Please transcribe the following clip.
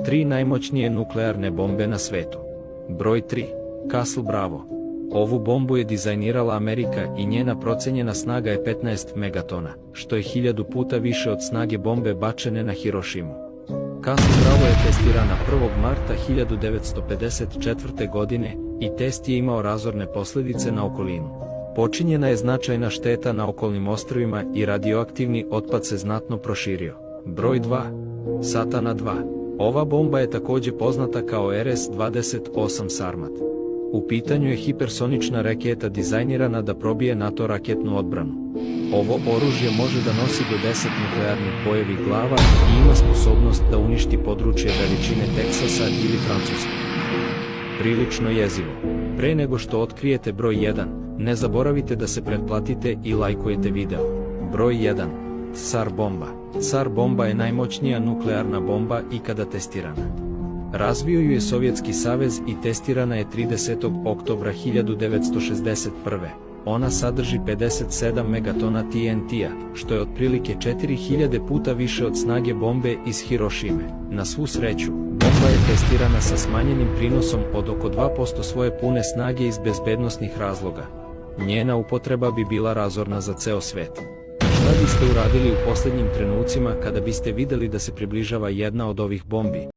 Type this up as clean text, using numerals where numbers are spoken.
3 najmoćnije nuklearne bombe na svetu. Broj 3. Castle Bravo. Ovu bombu je dizajnirala Amerika i njena procenjena snaga je 15 megatona, što je 1000 puta više od snage bombe bačene na Hirošimu. Castle Bravo je testirana 1. marta 1954. godine i test je imao razorne posljedice na okolinu. Počinjena je značajna šteta na okolnim ostrvima i radioaktivni otpad se znatno proširio. Broj 2. Satana 2. Ova bomba je također poznata kao RS-28 Sarmat. U pitanju je hipersonična raketa dizajnirana da probije NATO raketnu odbranu. Ovo oružje može da nosi do 10 nuklearnih bojevih glava i ima sposobnost da uništi područje veličine Teksasa ili Francuske. Prilično jezivo. Pre nego što otkrijete broj 1, ne zaboravite da se pretplatite i lajkujete video. Broj 1. Tsar bomba. Tsar bomba je najmoćnija nuklearna bomba ikada testirana. Razvio ju je Sovjetski savez i testirana je 30. oktobra 1961. Ona sadrži 57 megatona TNT-a, što je otprilike 4000 puta više od snage bombe iz Hirošime. Na svu sreću, bomba je testirana sa smanjenim prinosom od oko 2% svoje pune snage iz bezbednosnih razloga. Njena upotreba bi bila razorna za ceo svet. Šta biste uradili u posljednjim trenucima kada biste videli da se približava jedna od ovih bombi?